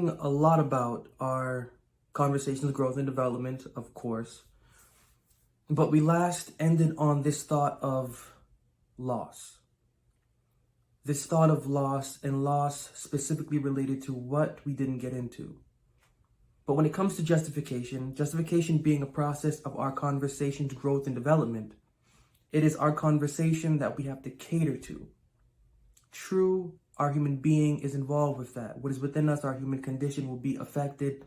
talking a lot about our conversations, growth, and development, of course. But we last ended on this thought of loss. This thought of loss, and loss specifically related to what we didn't get into. But when it comes to justification, justification being a process of our conversations, growth, and development, it is our conversation that we have to cater to. True, our human being is involved with that. What is within us, our human condition, will be affected.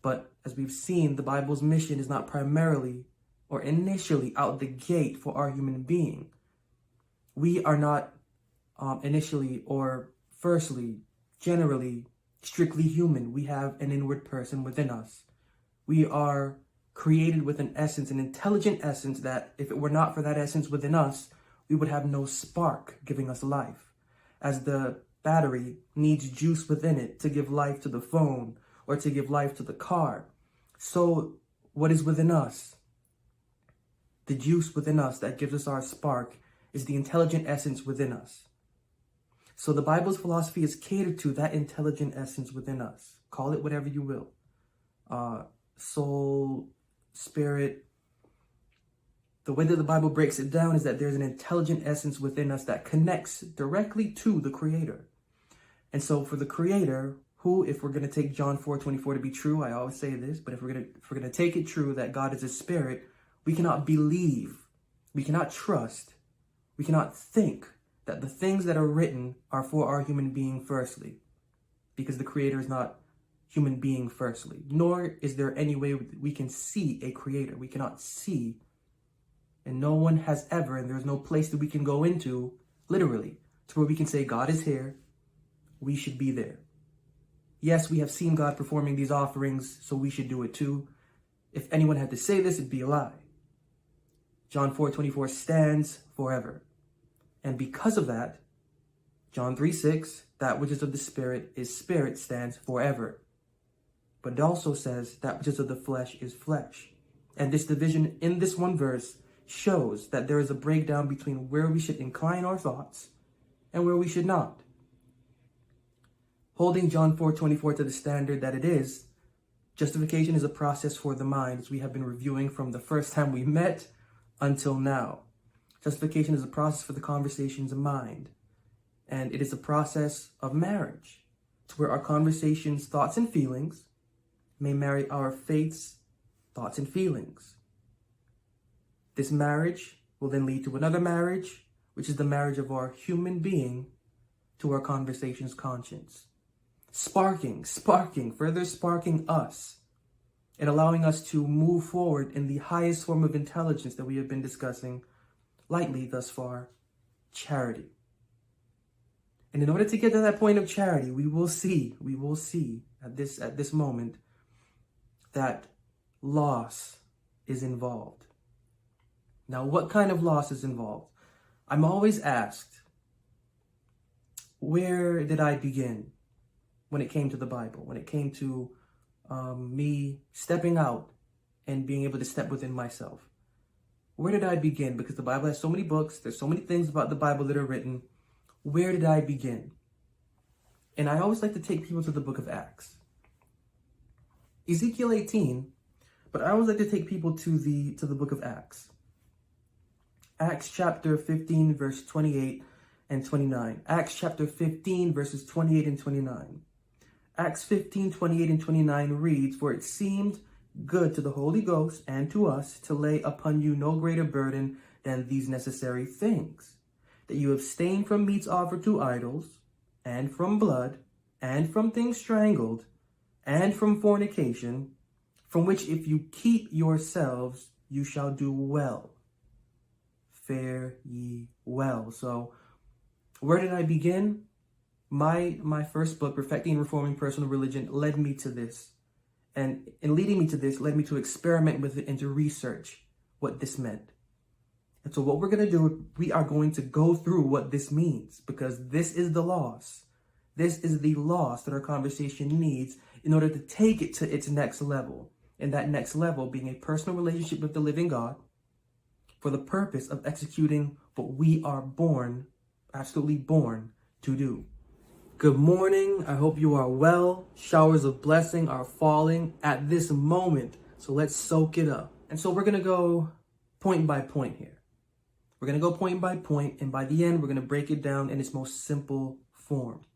But as we've seen, the Bible's mission is not primarily or initially out the gate for our human being. We are not initially or firstly, generally, strictly human. We have an inward person within us. We are created with an essence, an intelligent essence that if it were not for that essence within us, we would have no spark giving us life. As the battery needs juice within it to give life to the phone or to give life to the car. So what is within us? The juice within us that gives us our spark is the intelligent essence within us. So the Bible's philosophy is catered to that intelligent essence within us. Call it whatever you will. Soul, spirit. The way that the Bible breaks it down is that there's an intelligent essence within us that connects directly to the Creator. And so for the Creator, who, if we're going to take John 4:24 to be true, I always say this, but if we're going to take it true that God is a spirit, we cannot believe, we cannot trust, we cannot think that the things that are written are for our human being firstly, because the Creator is not human being firstly, nor is there any way we can see a Creator. We cannot see, and no one has ever, and there's no place that we can go into, literally, to where we can say, God is here, we should be there. Yes, we have seen God performing these offerings, so we should do it too. If anyone had to say this, it'd be a lie. John 4:24 stands forever. And because of that, John 3:6, that which is of the Spirit is spirit, stands forever. But it also says that which is of the flesh is flesh. And this division in this one verse shows that there is a breakdown between where we should incline our thoughts and where we should not. Holding John 4:24 to the standard that it is, justification is a process for the mind, as we have been reviewing from the first time we met until now. Justification is a process for the conversation's mind, and it is a process of marriage, to where our conversations, thoughts, and feelings may marry our faiths, thoughts, and feelings. This marriage will then lead to another marriage, which is the marriage of our human being to our conversation's conscience. Further sparking us and allowing us to move forward in the highest form of intelligence that we have been discussing lightly thus far, charity. And in order to get to that point of charity, we will see at this moment that loss is involved. Now, what kind of loss is involved? I'm always asked, where did I begin when it came to the Bible, when it came to me stepping out and being able to step within myself? Where did I begin? Because the Bible has so many books, there's so many things about the Bible that are written. Where did I begin? And I always like to take people to the book of Acts. Ezekiel 18, but I always like to take people to the book of Acts. Acts chapter 15, verse 28 and 29. Acts chapter 15, verses 28 and 29. Acts 15, 28 and 29 reads, "For it seemed good to the Holy Ghost and to us to lay upon you no greater burden than these necessary things, that you abstain from meats offered to idols, and from blood, and from things strangled, and from fornication, from which if you keep yourselves, you shall do well. Fare ye well." So where did I begin? My first book, Perfecting and Reforming Personal Religion, led me to this. And in leading me to this, led me to experiment with it and to research what this meant. And so what we're going to do, we are going to go through what this means, because this is the loss. This is the loss that our conversation needs in order to take it to its next level. And that next level being a personal relationship with the living God for the purpose of executing what we are born, absolutely born, to do. Good morning. I hope you are well. Showers of blessing are falling at this moment. So let's soak it up. And so we're going to go point by point here. We're going to go point by point, and by the end, we're going to break it down in its most simple form.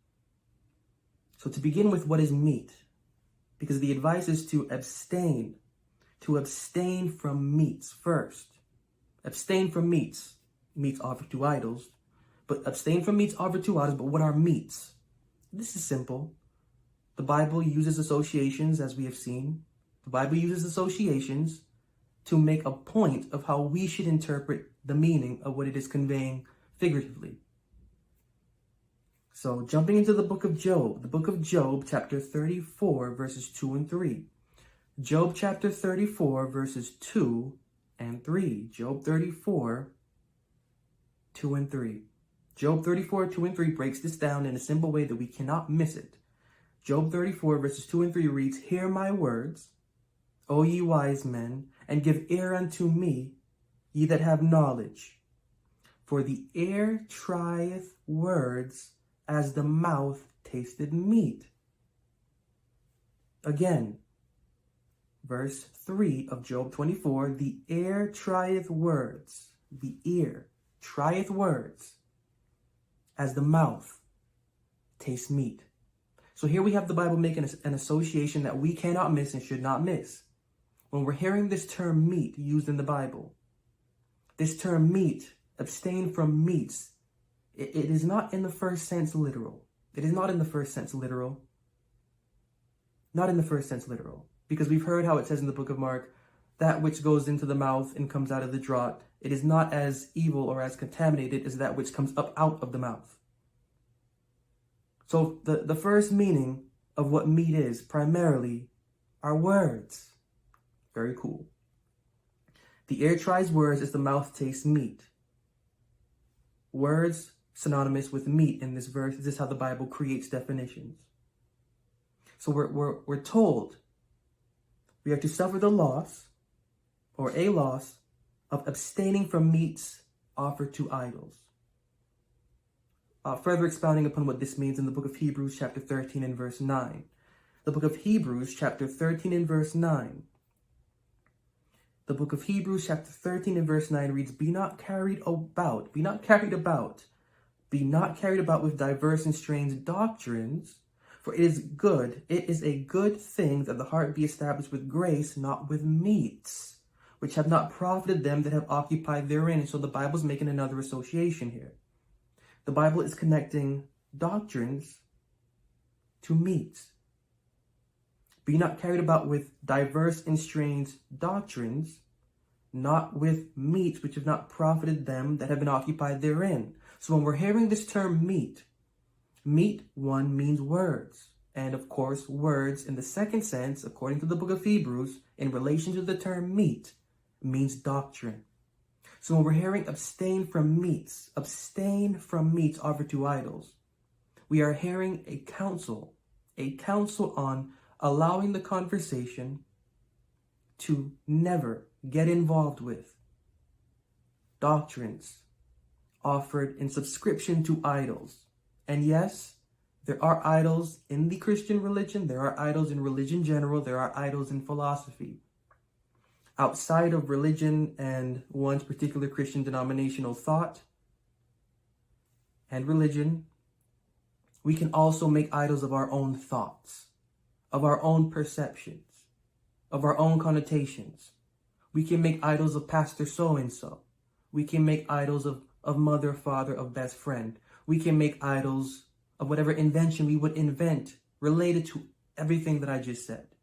So to begin with, what is meat? Because the advice is to abstain from meats first. Abstain from meats offered to idols, but abstain from meats offered to idols. But what are meats? This is simple. The Bible uses associations, as we have seen. The Bible uses associations to make a point of how we should interpret the meaning of what it is conveying figuratively. So jumping into the book of Job, chapter 34, verses 2 and 3. Job chapter 34, verses 2 and 3. Job 34, 2 and 3. Job 34, 2 and 3 breaks this down in a simple way that we cannot miss it. Job 34, verses 2 and 3 reads, "Hear my words, O ye wise men, and give ear unto me, ye that have knowledge. For the ear trieth words, as the mouth tasted meat." Again, verse 3 of Job 24, "The ear trieth words, the ear trieth words, as the mouth tastes meat." So here we have the Bible making an association that we cannot miss and should not miss. When we're hearing this term meat used in the Bible, this term meat, abstain from meats, it is not in the first sense literal. It is not in the first sense literal. Not in the first sense literal. Because we've heard how it says in the book of Mark, that which goes into the mouth and comes out of the draught, it is not as evil or as contaminated as that which comes up out of the mouth. So the first meaning of what meat is primarily are words. Very cool. The ear tries words as the mouth tastes meat. Words synonymous with meat in this verse. This is how the Bible creates definitions. So we're told we are to suffer the loss, or a loss, of abstaining from meats offered to idols. Further expounding upon what this means in the book of Hebrews chapter 13 and verse 9. The book of Hebrews chapter 13 and verse 9. The book of Hebrews chapter 13 and verse 9 reads, Be not carried about with diverse and strange doctrines, for it is a good thing that the heart be established with grace, not with meats, which have not profited them that have occupied therein." So the Bible's making another association here. The Bible is connecting doctrines to meats. Be not carried about with diverse and strange doctrines, not with meats which have not profited them that have been occupied therein. So when we're hearing this term meat, one, means words. And of course, words in the second sense, according to the book of Hebrews, in relation to the term meat, means doctrine. So when we're hearing abstain from meats offered to idols, we are hearing a counsel on allowing the conversation to never get involved with doctrines offered in subscription to idols. And yes, there are idols in the Christian religion, there are idols in religion general, there are idols in philosophy. Outside of religion and one's particular Christian denominational thought and religion, we can also make idols of our own thoughts, of our own perceptions, of our own connotations. We can make idols of Pastor so-and-so. We can make idols of mother, father, of best friend. We can make idols of whatever invention we would invent related to everything that I just said.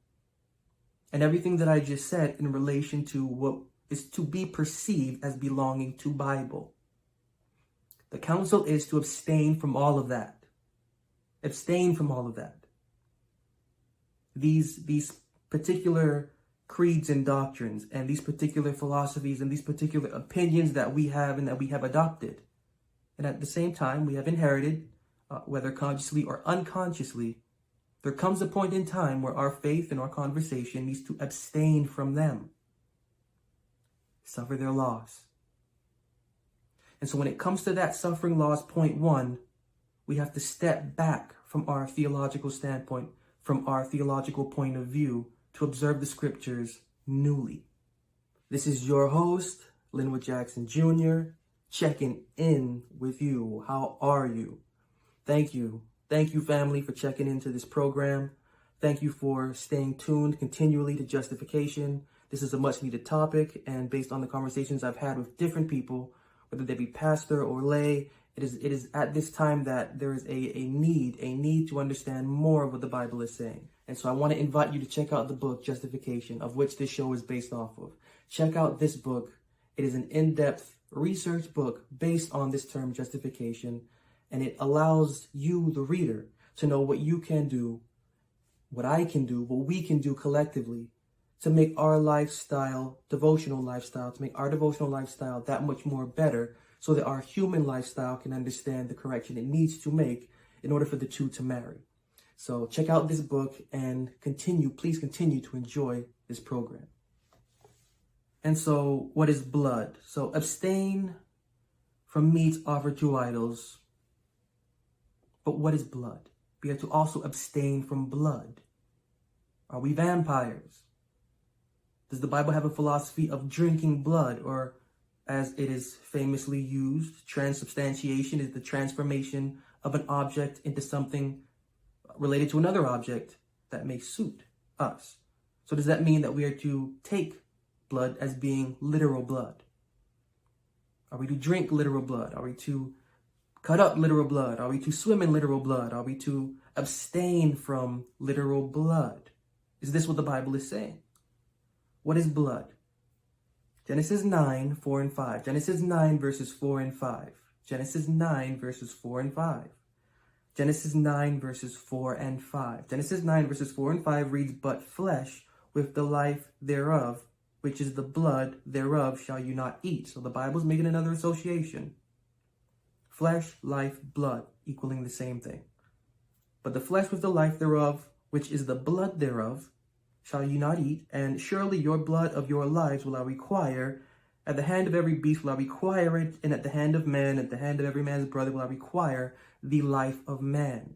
And everything that I just said in relation to what is to be perceived as belonging to Bible. The counsel is to abstain from all of that. Abstain from all of that. These particular creeds and doctrines and these particular philosophies and these particular opinions that we have and that we have adopted. And at the same time, we have inherited, whether consciously or unconsciously, there comes a point in time where our faith and our conversation needs to abstain from them. Suffer their loss. And so when it comes to that suffering loss, point one, we have to step back from our theological standpoint, from our theological point of view, to observe the scriptures newly. This is your host, Linwood Jackson Jr., checking in with you. How are you? Thank you. Thank you, family, for checking into this program. Thank you for staying tuned continually to justification. This is a much needed topic, and based on the conversations I've had with different people, whether they be pastor or lay, it is at this time that there is a need to understand more of what the Bible is saying. And so I want to invite you to check out the book, Justification, of which this show is based off of. Check out this book. It is an in-depth research book based on this term, justification, and it allows you, the reader, to know what you can do, what I can do, what we can do collectively to make our lifestyle, devotional lifestyle, to make our devotional lifestyle that much more better, so that our human lifestyle can understand the correction it needs to make in order for the two to marry. So check out this book and please continue to enjoy this program. And so what is blood? So abstain from meats offered to idols. But what is blood? We have to also abstain from blood. Are we vampires? Does the Bible have a philosophy of drinking blood, or as it is famously used, transubstantiation is the transformation of an object into something related to another object that may suit us? So does that mean that we are to take blood as being literal blood? Are we to drink literal blood? Are we to cut up literal blood? Are we to swim in literal blood? Are we to abstain from literal blood? Is this what the Bible is saying? What is blood? Genesis 9, 4 and 5. Genesis 9, verses 4 and 5. Genesis 9, verses 4 and 5. Genesis 9, verses 4 and 5. Genesis 9, verses 4 and 5 reads, "But flesh with the life thereof, which is the blood thereof, shall you not eat." So the Bible's making another association. Flesh, life, blood, equaling the same thing. "But the flesh with the life thereof, which is the blood thereof, shall you not eat, and surely your blood of your lives will I require. At the hand of every beast will I require it, and at the hand of man, at the hand of every man's brother will I require the life of man."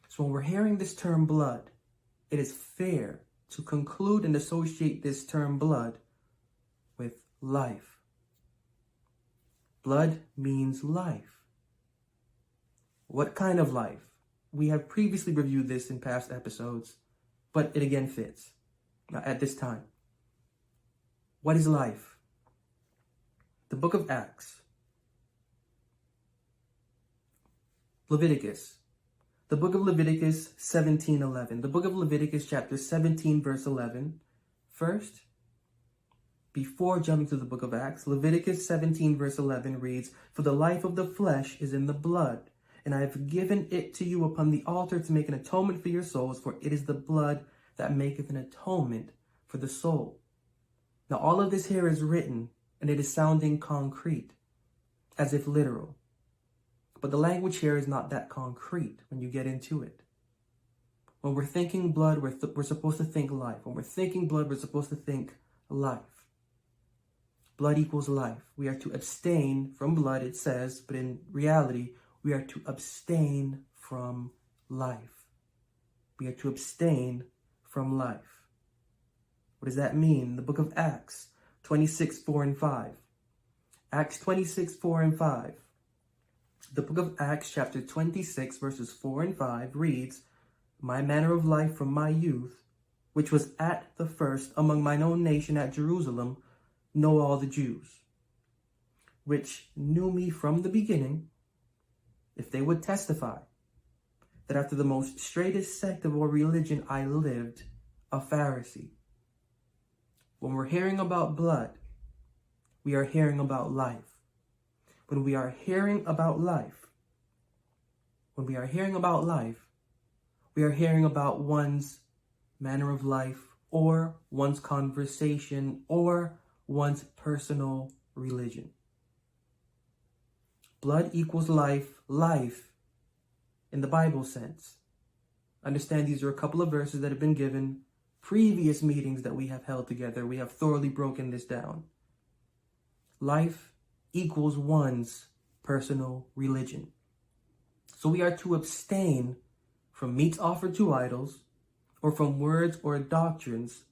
So when we're hearing this term blood, it is fair to conclude and associate this term blood with life. Blood means life. What kind of life? We have previously reviewed this in past episodes, but it again fits at this time. What is life? The book of Acts, Leviticus, the book of Leviticus 17:11, the book of Leviticus chapter 17 verse 11. First, before jumping to the book of Acts, Leviticus 17 verse 11 reads, "For the life of the flesh is in the blood, and I have given it to you upon the altar to make an atonement for your souls, for it is the blood that maketh an atonement for the soul." Now all of this here is written, and it is sounding concrete, as if literal. But the language here is not that concrete when you get into it. When we're thinking blood, we're supposed to think life. When we're thinking blood, we're supposed to think life. Blood equals life. We are to abstain from blood, it says, but in reality, we are to abstain from life. We are to abstain from life. What does that mean? The book of Acts 26, 4 and 5. Acts 26, 4 and 5. The book of Acts chapter 26, verses 4 and 5 reads, "My manner of life from my youth, which was at the first among mine own nation at Jerusalem, know all the Jews, which knew me from the beginning, if they would testify, that after the most straightest sect of our religion I lived, a Pharisee." When we're hearing about blood, we are hearing about life. When we are hearing about life, we are hearing about one's manner of life, or one's conversation, or one's personal religion. Blood equals life, life in the Bible sense. Understand these are a couple of verses that have been given previous meetings that we have held together. We have thoroughly broken this down. Life equals one's personal religion. So we are to abstain from meats offered to idols, or from words or doctrines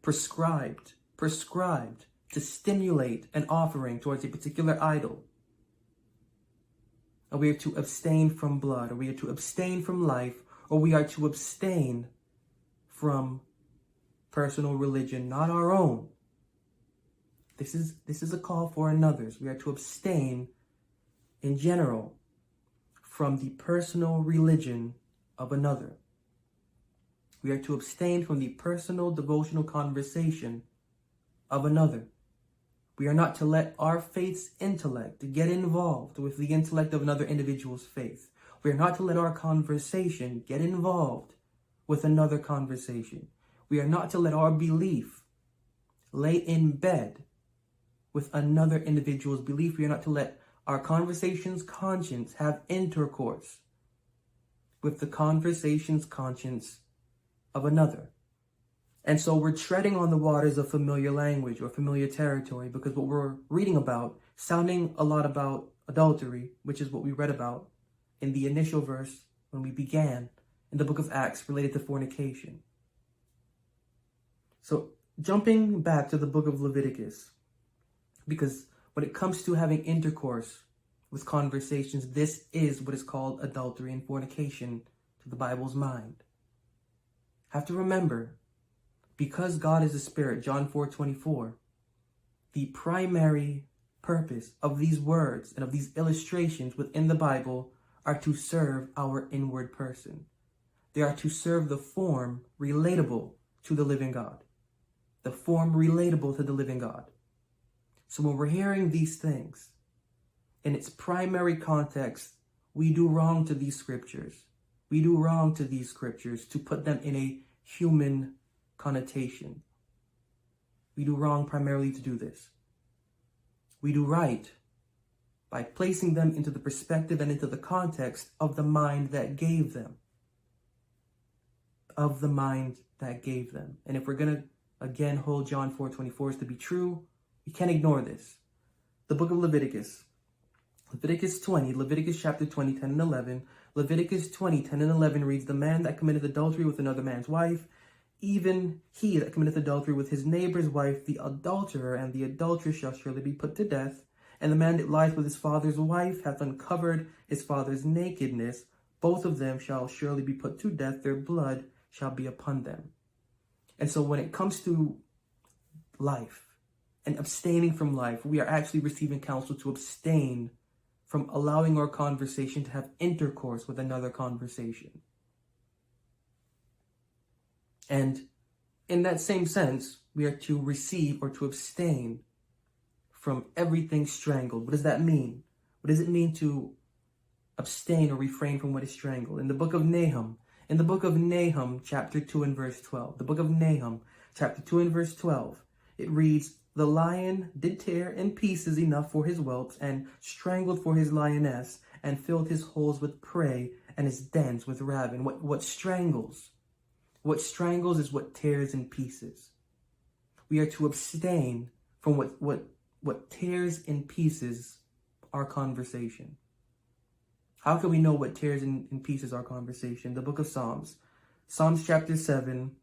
prescribed to stimulate an offering towards a particular idol. Or we are to abstain from blood, or we are to abstain from life, or we are to abstain from personal religion, not our own. This is a call for another's. We are to abstain in general from the personal religion of another. We are to abstain from the personal devotional conversation of another. We are not to let our faith's intellect get involved with the intellect of another individual's faith. We are not to let our conversation get involved with another conversation. We are not to let our belief lay in bed with another individual's belief. We are not to let our conversation's conscience have intercourse with the conversation's conscience of another. And so we're treading on the waters of familiar language or familiar territory, because what we're reading about, sounding a lot about adultery, which is what we read about in the initial verse when we began in the book of Acts related to fornication. So jumping back to the book of Leviticus, because when it comes to having intercourse with conversations, this is what is called adultery and fornication to the Bible's mind. Have to remember, because God is a spirit, John 4:24, the primary purpose of these words and of these illustrations within the Bible are to serve our inward person. They are to serve the form relatable to the living God. The form relatable to the living God. So when we're hearing these things, in its primary context, we do wrong to these scriptures. We do wrong to these scriptures to put them in a human connotation. We do wrong primarily to do this. We do right by placing them into the perspective and into the context of the mind that gave them. Of the mind that gave them. And if we're going to, again, hold John 4:24 to be true, we can't ignore this. The book of Leviticus. Leviticus 20, Leviticus chapter 20, 10 and 11. Leviticus 20, 10 and 11 reads, "The man that committeth adultery with another man's wife, even he that committeth adultery with his neighbor's wife, the adulterer and the adulteress shall surely be put to death. And the man that lieth with his father's wife hath uncovered his father's nakedness. Both of them shall surely be put to death. Their blood shall be upon them." And so when it comes to life and abstaining from life, we are actually receiving counsel to abstain from allowing our conversation to have intercourse with another conversation. And in that same sense, we are to receive or to abstain from everything strangled. What does that mean? What does it mean to abstain or refrain from what is strangled? In the book of Nahum, chapter 2 and verse 12, the book of Nahum, chapter 2 and verse 12, it reads, "The lion did tear in pieces enough for his whelps, and strangled for his lioness, and filled his holes with prey, and his dens with ravin." What strangles? What strangles is what tears in pieces. We are to abstain from what tears in pieces our conversation. How can we know what tears in pieces our conversation? The book of Psalms. Psalms chapter 7,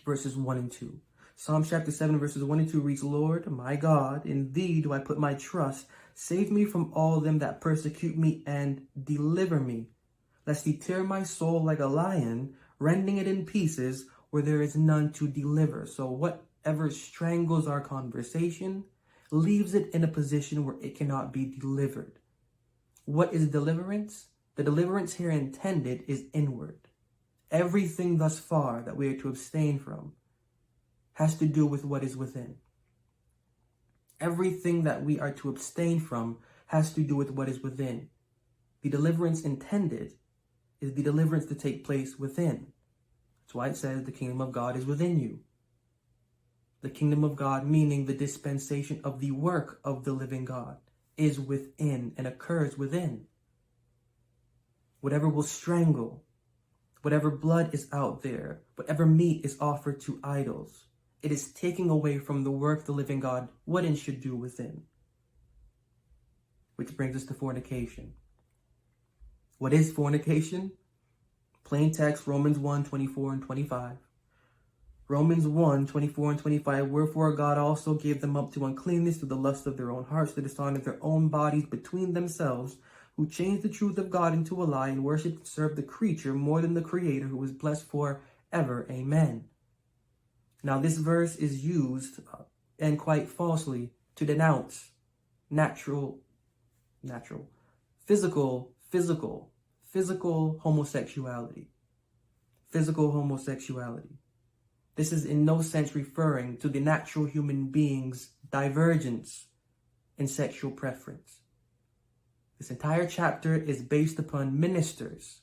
verses 1 and 2. Psalms chapter 7, verses 1 and 2 reads, "Lord, my God, in thee do I put my trust. Save me from all them that persecute me, and deliver me. Lest he tear my soul like a lion, rending it in pieces, where there is none to deliver." So whatever strangles our conversation leaves it in a position where it cannot be delivered. What is deliverance? The deliverance here intended is inward. Everything thus far that we are to abstain from has to do with what is within. Everything that we are to abstain from has to do with what is within. The deliverance intended is the deliverance to take place within. That's why it says the kingdom of God is within you. The kingdom of God, meaning the dispensation of the work of the living God, is within and occurs within. Whatever will strangle, whatever blood is out there, whatever meat is offered to idols, it is taking away from the work the living God would and should do within. Which brings us to fornication. What is fornication? Plain text, Romans 1, 24 and 25. Romans 1, 24 and 25. Wherefore God also gave them up to uncleanness through the lust of their own hearts, to dishonor their own bodies between themselves, who changed the truth of God into a lie, and worshiped and served the creature more than the Creator, who is blessed forever. Amen. Now this verse is used, and quite falsely, to denounce physical homosexuality. Physical homosexuality. This is in no sense referring to the natural human being's divergence in sexual preference. This entire chapter is based upon ministers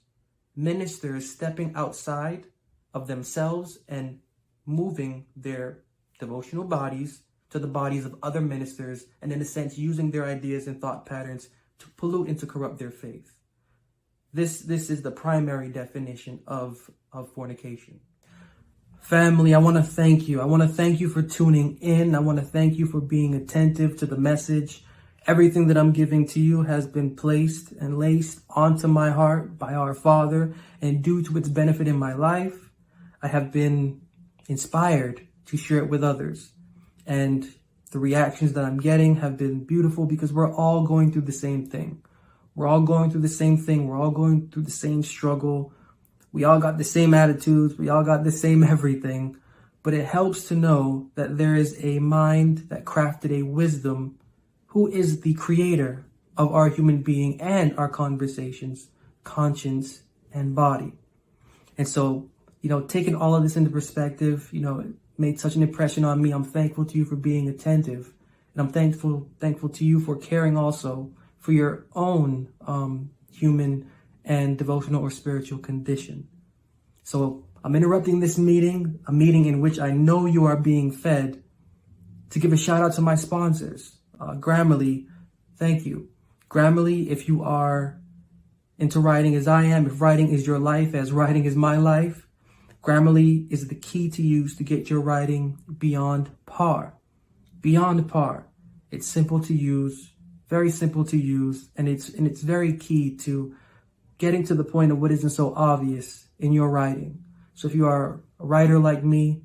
stepping outside of themselves and moving their devotional bodies to the bodies of other ministers, and in a sense using their ideas and thought patterns to pollute and to corrupt their faith. This is the primary definition of fornication. Family, I want to thank you. I want to thank you for tuning in. I want to thank you for being attentive to the message. Everything that I'm giving to you has been placed and laced onto my heart by our Father, and due to its benefit in my life, I have been inspired to share it with others. And the reactions that I'm getting have been beautiful, because we're all going through the same thing. We're all going through the same thing. We're all going through the same struggle. We all got the same attitudes. We all got the same everything. But it helps to know that there is a mind that crafted a wisdom, who is the creator of our human being and our conversations, conscience, and body. And so, taking all of this into perspective, it made such an impression on me. I'm thankful to you for being attentive. And I'm thankful to you for caring also for your own human and devotional or spiritual condition. So I'm interrupting this meeting, a meeting in which I know you are being fed, to give a shout out to my sponsors. Grammarly, thank you. Grammarly, if you are into writing as I am, if writing is your life as writing is my life, Grammarly is the key to use to get your writing beyond par. Beyond par. It's simple to use, very simple to use, and it's very key to getting to the point of what isn't so obvious in your writing. So if you are a writer like me,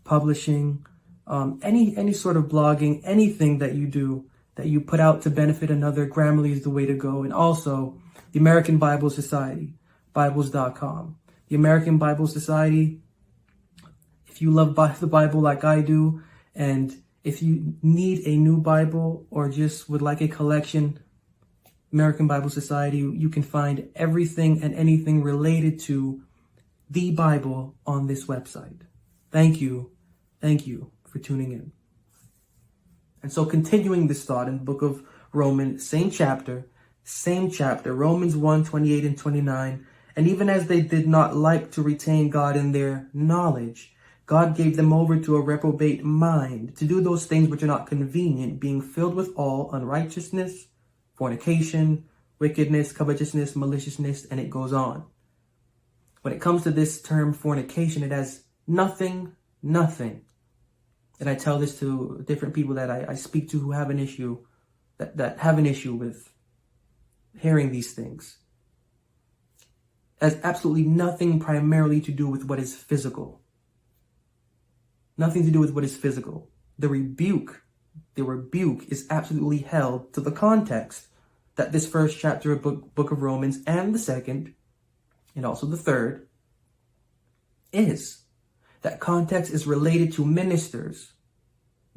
publishing, any sort of blogging, anything that you do, that you put out to benefit another, Grammarly is the way to go. And also the American Bible Society, Bibles.com. The American Bible Society, if you love the Bible like I do, and if you need a new Bible or just would like a collection, American Bible Society, you can find everything and anything related to the Bible on this website. Thank you for tuning in. And so continuing this thought in the book of Romans, same chapter, Romans 1, 28 and 29. And even as they did not like to retain God in their knowledge, God gave them over to a reprobate mind to do those things which are not convenient, being filled with all unrighteousness, fornication, wickedness, covetousness, maliciousness, and it goes on. When it comes to this term fornication, it has nothing. And I tell this to different people that I speak to who have an issue, that have an issue with hearing these things. It has absolutely nothing primarily to do with what is physical. Nothing to do with what is physical. The rebuke is absolutely held to the context that this first chapter of book of Romans and the second, and also the third, is. That context is related to ministers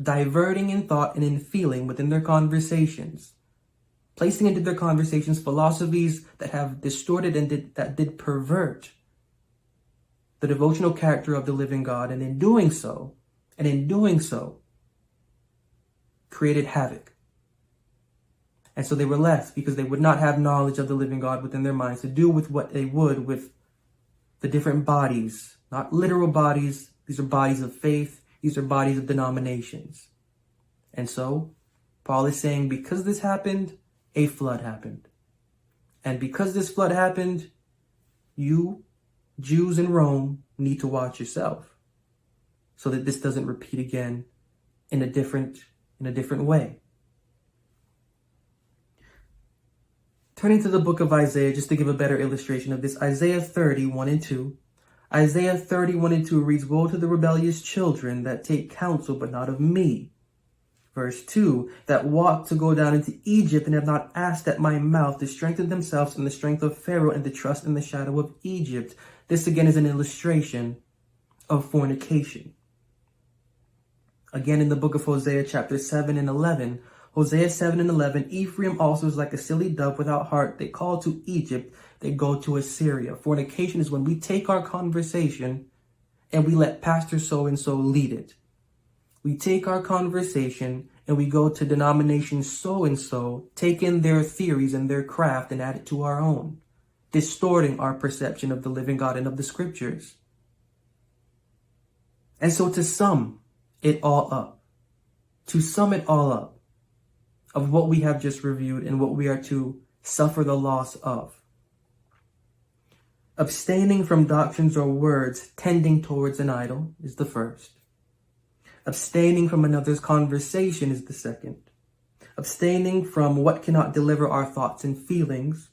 diverting in thought and in feeling within their conversations, placing into their conversations philosophies that have distorted and that did pervert the devotional character of the living God, and in doing so, created havoc. And so they were left, because they would not have knowledge of the living God within their minds, to do with what they would with the different bodies, not literal bodies. These are bodies of faith. These are bodies of denominations. And so Paul is saying, because this happened, a flood happened. And because this flood happened, you, Jews in Rome, need to watch yourself so that this doesn't repeat again in a different way. Turning to the book of Isaiah, just to give a better illustration of this, Isaiah 30, 1 and 2. Isaiah 30, 1 and 2 reads, "Woe to the rebellious children that take counsel, but not of me." Verse 2, "That walk to go down into Egypt and have not asked at my mouth to strengthen themselves in the strength of Pharaoh and to trust in the shadow of Egypt." This again is an illustration of fornication. Again, in the book of Hosea, chapter 7 and 11, Hosea 7 and 11, "Ephraim also is like a silly dove without heart. They call to Egypt, they go to Assyria." Fornication is when we take our conversation and we let Pastor so-and-so lead it. We take our conversation and we go to denomination so-and-so, take in their theories and their craft and add it to our own, distorting our perception of the living God and of the scriptures. And so to sum it all up, of what we have just reviewed and what we are to suffer the loss of, abstaining from doctrines or words tending towards an idol is the first. Abstaining from another's conversation is the second. Abstaining from what cannot deliver our thoughts and feelings,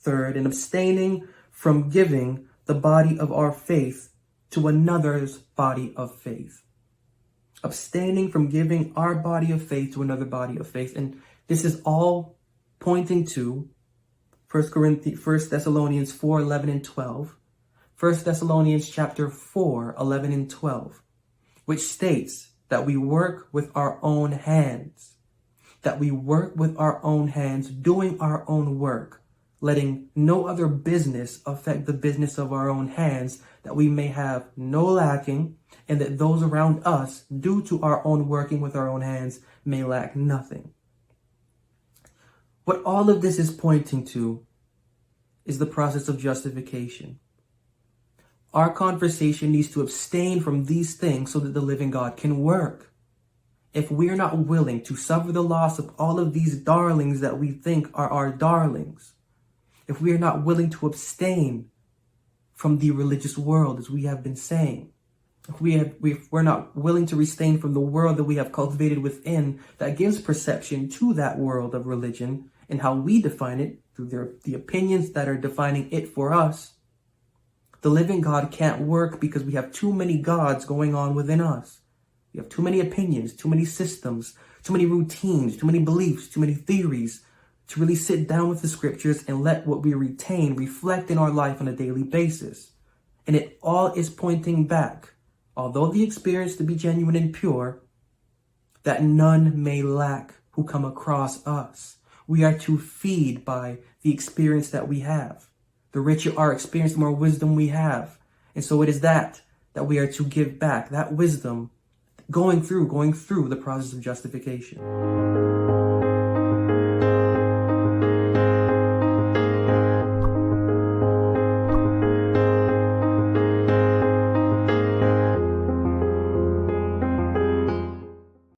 third. And abstaining from giving the body of our faith to another's body of faith. Abstaining from giving our body of faith to another body of faith. And this is all pointing to 1 Thessalonians 4, 11 and 12. 1 Thessalonians chapter 4, 11 and 12. Which states that we work with our own hands. That we work with our own hands, doing our own work, letting no other business affect the business of our own hands, that we may have no lacking, and that those around us, due to our own working with our own hands, may lack nothing. What all of this is pointing to is the process of justification. Our conversation needs to abstain from these things so that the living God can work. If we're not willing to suffer the loss of all of these darlings that we think are our darlings, if we are not willing to abstain from the religious world, as we have been saying, if we're not willing to abstain from the world that we have cultivated within that gives perception to that world of religion and how we define it through the opinions that are defining it for us, the living God can't work because we have too many gods going on within us. We have too many opinions, too many systems, too many routines, too many beliefs, too many theories to really sit down with the scriptures and let what we retain reflect in our life on a daily basis. And it all is pointing back, although the experience to be genuine and pure, that none may lack who come across us. We are to feed by the experience that we have. The richer our experience, the more wisdom we have. And so it is that we are to give back, that wisdom, going through the process of justification.